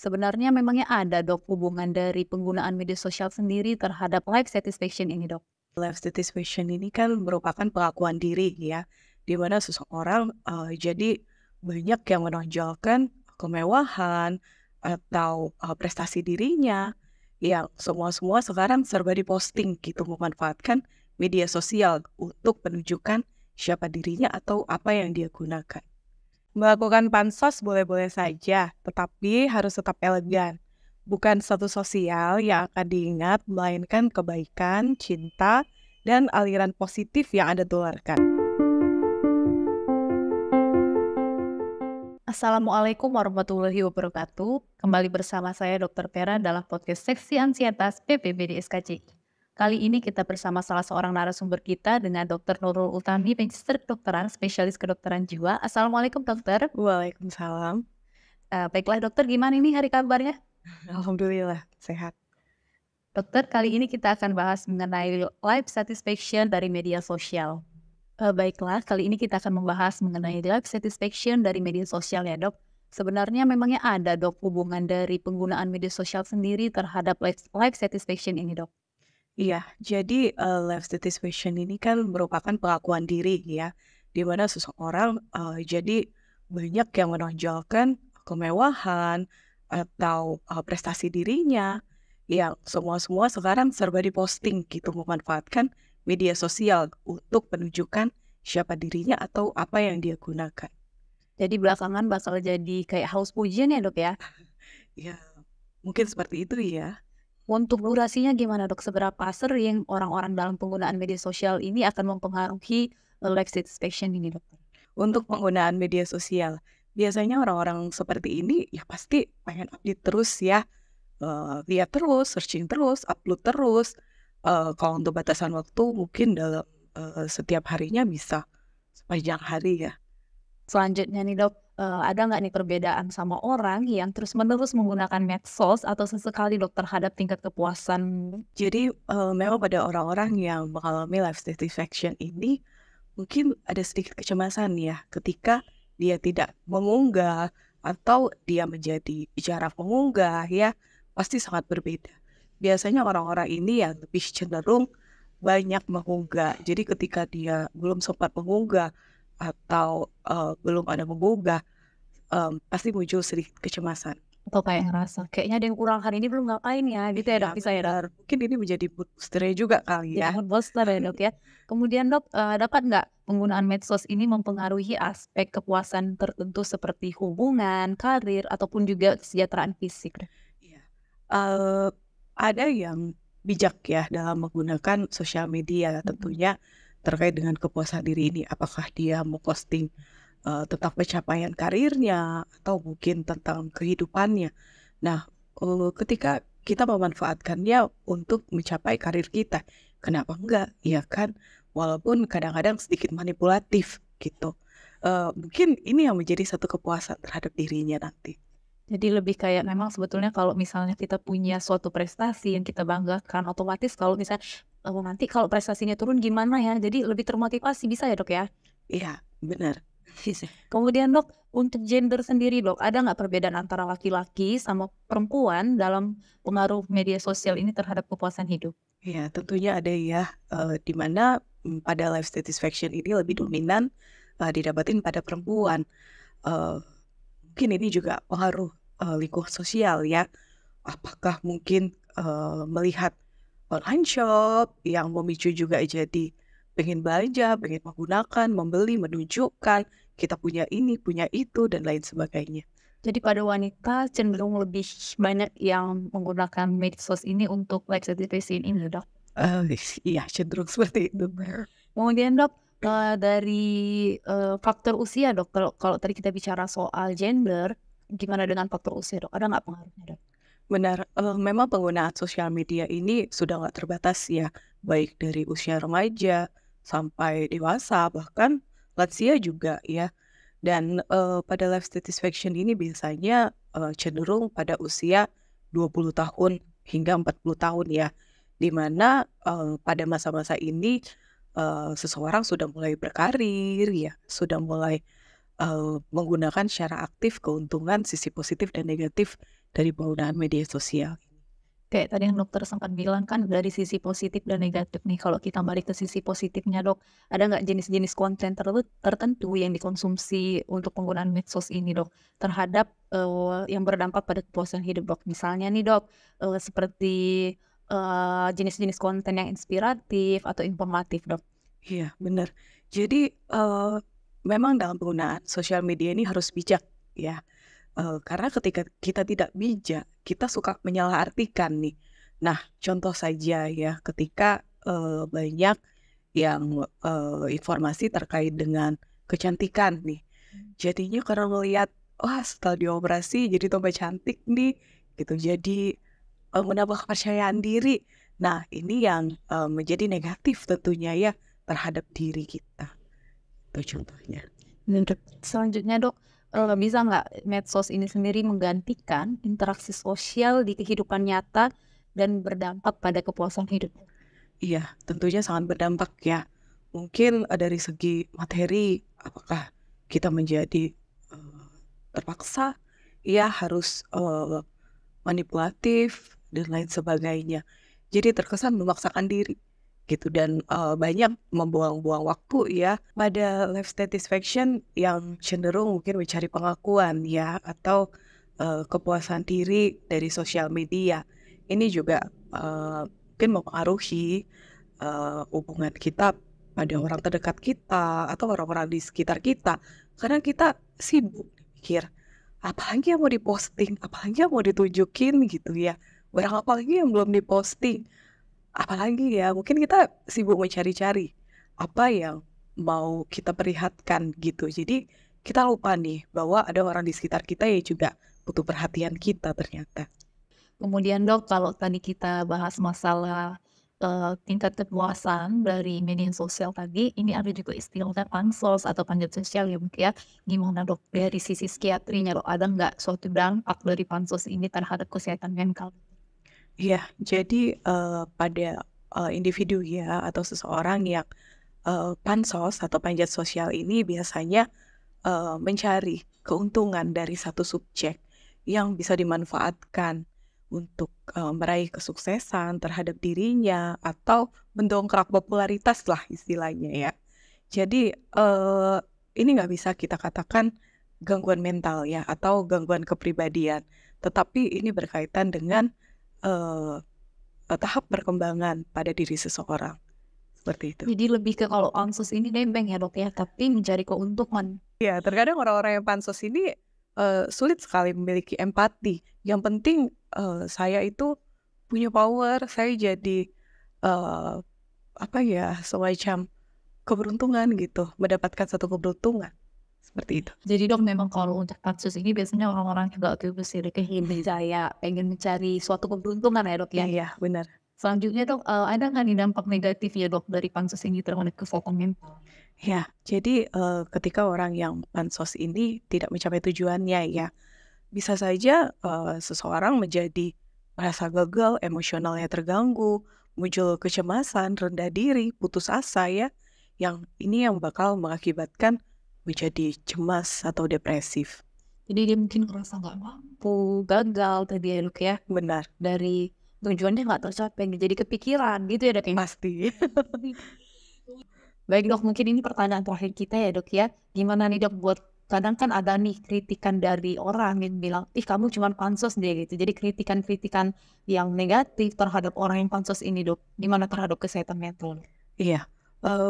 Sebenarnya memangnya ada dok hubungan dari penggunaan media sosial sendiri terhadap life satisfaction ini dok? Life satisfaction ini kan merupakan pengakuan diri ya, di mana seseorang jadi banyak yang menonjolkan kemewahan atau prestasi dirinya, yang semua-semua sekarang serba diposting gitu, memanfaatkan media sosial untuk menunjukkan siapa dirinya atau apa yang dia gunakan. Melakukan pansos boleh-boleh saja, tetapi harus tetap elegan. Bukan status sosial yang akan diingat, melainkan kebaikan, cinta, dan aliran positif yang Anda tularkan. Assalamualaikum warahmatullahi wabarakatuh. Kembali bersama saya Dr. Vera dalam podcast Seksi Ansietas PPBD SKJ. Kali ini kita bersama salah seorang narasumber kita dengan Dr. Nurul Utami, Magister Kedokteran, Spesialis Kedokteran Jiwa. Assalamualaikum dokter. Waalaikumsalam. Baiklah dokter, gimana ini hari kabarnya? Alhamdulillah, sehat. Dokter, kali ini kita akan bahas mengenai life satisfaction dari media sosial. Baiklah, kali ini kita akan membahas mengenai life satisfaction dari media sosial ya dok. Sebenarnya memangnya ada dok hubungan dari penggunaan media sosial sendiri terhadap life satisfaction ini dok? Iya, jadi life satisfaction ini kan merupakan pengakuan diri ya, di mana seseorang jadi banyak yang menonjolkan kemewahan atau prestasi dirinya, yang semua-semua sekarang serba diposting gitu, memanfaatkan media sosial untuk menunjukkan siapa dirinya atau apa yang dia gunakan. Jadi belakangan bakal jadi kayak haus pujian ya dok ya? Ya, mungkin seperti itu ya. Untuk durasinya gimana dok? Seberapa sering orang-orang dalam penggunaan media sosial ini akan mempengaruhi life satisfaction ini dok? Untuk penggunaan media sosial, biasanya orang-orang seperti ini ya pasti pengen update terus ya, lihat terus, searching terus, upload terus. Kalau untuk batasan waktu mungkin dalam, setiap harinya bisa sepanjang hari ya. Selanjutnya nih dok, ada nggak nih perbedaan sama orang yang terus-menerus menggunakan medsos atau sesekali dok terhadap tingkat kepuasan? Jadi, memang pada orang-orang yang mengalami life satisfaction ini mungkin ada sedikit kecemasan ya ketika dia tidak mengunggah atau dia menjadi jarang mengunggah ya, pasti sangat berbeda. Biasanya orang-orang ini yang lebih cenderung banyak mengunggah. Jadi ketika dia belum sempat mengunggah atau, belum ada mengunggah, pasti muncul sedikit kecemasan. Atau kayak ngerasa, kayaknya ada yang kurang hari ini belum ngapain ya, gitu ya Iya dok bisa ya dok? benar, mungkin ini menjadi mood booster-nya juga kali Jadi ya. mood booster ya dok ya. Kemudian dok, dapat nggak penggunaan medsos ini mempengaruhi aspek kepuasan tertentu seperti hubungan, karir, ataupun juga kesejahteraan fisik dok? Iya, eee, ada yang bijak ya dalam menggunakan sosial media Mhm. tentunya terkait dengan kepuasan diri ini. Apakah dia mau posting, tentang pencapaian karirnya atau mungkin tentang kehidupannya. Nah, ketika kita memanfaatkannya untuk mencapai karir kita, kenapa enggak, ya kan? Walaupun kadang-kadang sedikit manipulatif gitu. Mungkin ini yang menjadi satu kepuasan terhadap dirinya nanti. Jadi lebih kayak memang sebetulnya kalau misalnya kita punya suatu prestasi yang kita banggakan, otomatis kalau misalnya, nanti kalau prestasinya turun gimana ya, jadi lebih termotivasi, bisa ya, Dok, ya? Iya, benar. Kemudian, Dok, untuk gender sendiri, Dok, ada nggak perbedaan antara laki-laki sama perempuan dalam pengaruh media sosial ini terhadap kepuasan hidup? Iya, tentunya ada ya, di mana, pada life satisfaction ini lebih dominan, didapatin pada perempuan. Eee, Mungkin ini juga pengaruh, lingkungan sosial ya. Apakah mungkin, melihat online shop yang memicu juga jadi pengen belanja, pengen menggunakan, membeli, menunjukkan, kita punya ini, punya itu, dan lain sebagainya. Jadi pada wanita cenderung lebih banyak yang menggunakan medsos ini untuk life satisfaction ini, Dok? Iya cenderung seperti itu. Kemudian Dok, dari, faktor usia Dok, kalau kalau tadi kita bicara soal gender, gimana dengan faktor usia Dok? Ada nggak pengaruhnya Dok? Benar, memang penggunaan sosial media ini sudah nggak terbatas ya, baik dari usia remaja sampai dewasa, bahkan lansia juga ya. Dan, pada life satisfaction ini biasanya, cenderung pada usia 20 tahun hingga 40 tahun ya, di mana, pada masa-masa ini, seseorang sudah mulai berkarir ya, sudah mulai, menggunakan secara aktif keuntungan sisi positif dan negatif dari penggunaan media sosial. Kayak tadi yang dokter sempat bilang kan dari sisi positif dan negatif nih, kalau kita balik ke sisi positifnya Dok, ada nggak jenis-jenis konten tertentu yang dikonsumsi untuk penggunaan medsos ini Dok, terhadap yang berdampak pada kepuasan hidup Dok? Misalnya nih Dok, seperti jenis-jenis konten yang inspiratif atau informatif Dok. Iya, benar. Jadi, memang dalam penggunaan sosial media ini harus bijak ya, karena ketika kita tidak bijak, kita suka menyalahartikan nih. Nah, contoh saja ya, ketika, banyak yang, informasi terkait dengan kecantikan nih, jadinya karena melihat, wah setelah dioperasi jadi tambah cantik nih, gitu. Jadi, menambah kepercayaan diri. Nah, ini yang, menjadi negatif tentunya ya, terhadap diri kita, itu contohnya. Dan selanjutnya Dok, bisa nggak medsos ini sendiri menggantikan interaksi sosial di kehidupan nyata dan berdampak pada kepuasan hidup? Iya, tentunya sangat berdampak ya. Mungkin, dari segi materi, apakah kita menjadi, terpaksa ya harus, manipulatif dan lain sebagainya. Jadi terkesan memaksakan diri gitu dan, banyak membuang-buang waktu ya pada life satisfaction yang cenderung mungkin mencari pengakuan ya atau, kepuasan diri dari sosial media. Ini juga, mungkin mempengaruhi, hubungan kita pada orang terdekat kita atau orang-orang di sekitar kita. Karena kita sibuk mikir, apalagi yang mau diposting, apalagi yang mau ditunjukin gitu ya. Barang apa lagi yang belum diposting, apalagi ya mungkin kita sibuk mencari-cari apa yang mau kita perlihatkan gitu. Jadi kita lupa nih bahwa ada orang di sekitar kita yang juga butuh perhatian kita ternyata. Kemudian Dok, kalau tadi kita bahas masalah, tingkat kepuasan dari media sosial tadi, ini ada juga istilahnya pansos atau panjat sosial ya, Dok, ya. Gimana Dok, dari sisi psikiatrinya Dok, ada nggak suatu dampak dari pansos ini terhadap kesehatan mental? Iya, jadi, pada, individu ya atau seseorang yang, pansos atau panjat sosial ini biasanya, mencari keuntungan dari satu subjek yang bisa dimanfaatkan untuk, meraih kesuksesan terhadap dirinya atau mendongkrak popularitas lah istilahnya ya. Jadi, ini nggak bisa kita katakan gangguan mental ya atau gangguan kepribadian, tetapi ini berkaitan dengan, eee tahap perkembangan pada diri seseorang, seperti itu. Jadi lebih ke kalau pansos ini nebeng ya Dok ya, tapi mencari keuntungan. Ya, terkadang orang-orang yang pansos ini, sulit sekali memiliki empati. Yang penting, saya itu punya power, saya jadi, eee, apa ya, semacam keberuntungan gitu, mendapatkan satu keberuntungan, seperti itu. Jadi Dok, memang kalau untuk pansos ini biasanya orang-orang yang nggak terbersih kehidupan saya pengen mencari suatu keberuntungan ya Dok ya. Iya, benar. Selanjutnya Dok, ada nggak nih dampak negatif ya Dok dari pansos ini terhadap kesehatan mental? Ya, jadi, ketika orang yang pansos ini tidak mencapai tujuannya ya, bisa saja, seseorang menjadi merasa gagal, emosionalnya terganggu, muncul kecemasan, rendah diri, putus asa ya, yang ini yang bakal mengakibatkan menjadi cemas atau depresif. Jadi dia mungkin ngerasa nggak mampu, gagal tadi ya Dok ya, Benar, dari tujuannya nggak tercapai, jadi kepikiran gitu ya Dok ya? pasti. Baik Dok, mungkin ini pertanyaan terakhir kita ya Dok ya. Gimana nih Dok buat kadang kan ada nih kritikan dari orang yang bilang, ih kamu cuma pansos deh gitu. Jadi kritikan-kritikan yang negatif terhadap orang yang pansos ini Dok. Gimana terhadap kesehatan mental? Iya,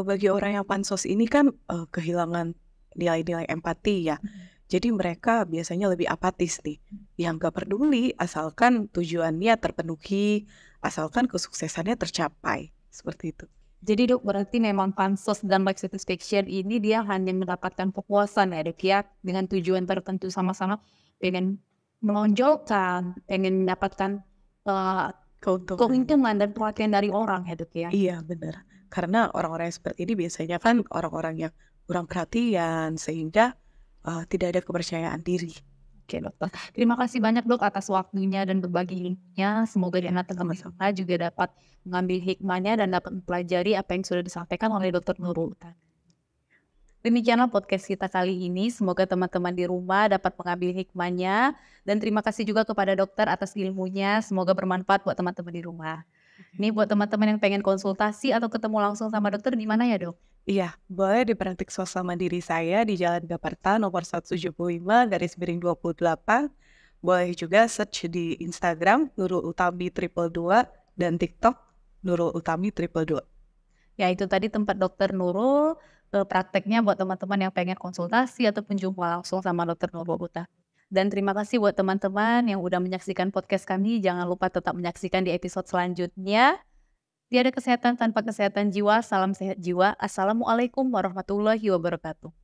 bagi orang yang pansos ini kan, kehilangan nilai-nilai empati ya. Jadi mereka biasanya lebih apatis nih, yang gak peduli asalkan tujuannya terpenuhi, asalkan kesuksesannya tercapai, seperti itu. Jadi Dok, berarti memang pansos dan life satisfaction ini dia hanya mendapatkan kepuasan ya Dok ya, dengan tujuan tertentu sama-sama pengen menonjolkan, pengen mendapatkan eh, Keuntungan. keuntungan dan perhatian dari orang ya Dok ya. Iya, benar. Karena orang-orang yang seperti ini biasanya kan orang-orang yang kurang perhatian, sehingga, tidak ada kepercayaan diri. Oke dokter, terima kasih banyak Dok atas waktunya dan berbagi ilmunya. Semoga di anak teman-teman juga dapat mengambil hikmahnya dan dapat mempelajari apa yang sudah disampaikan oleh Dokter Nurul. Demikianlah podcast kita kali ini. Semoga teman-teman di rumah dapat mengambil hikmahnya. Dan terima kasih juga kepada dokter atas ilmunya. Semoga bermanfaat buat teman-teman di rumah. Ini buat teman-teman yang pengen konsultasi atau ketemu langsung sama dokter di mana ya, Dok? Iya, boleh di Praktik Swasta Mandiri saya di Jalan Gaparta nomor 175/28. Boleh juga search di Instagram Nurul Utami 222 dan TikTok Nurul Utami 222. Ya itu tadi tempat dokter Nurul, prakteknya buat teman-teman yang pengen konsultasi ataupun jumpa langsung sama dokter Nurul Huta. Dan terima kasih buat teman-teman yang udah menyaksikan podcast kami. Jangan lupa tetap menyaksikan di episode selanjutnya. Tiada kesehatan tanpa kesehatan jiwa. Salam sehat jiwa. Assalamualaikum warahmatullahi wabarakatuh.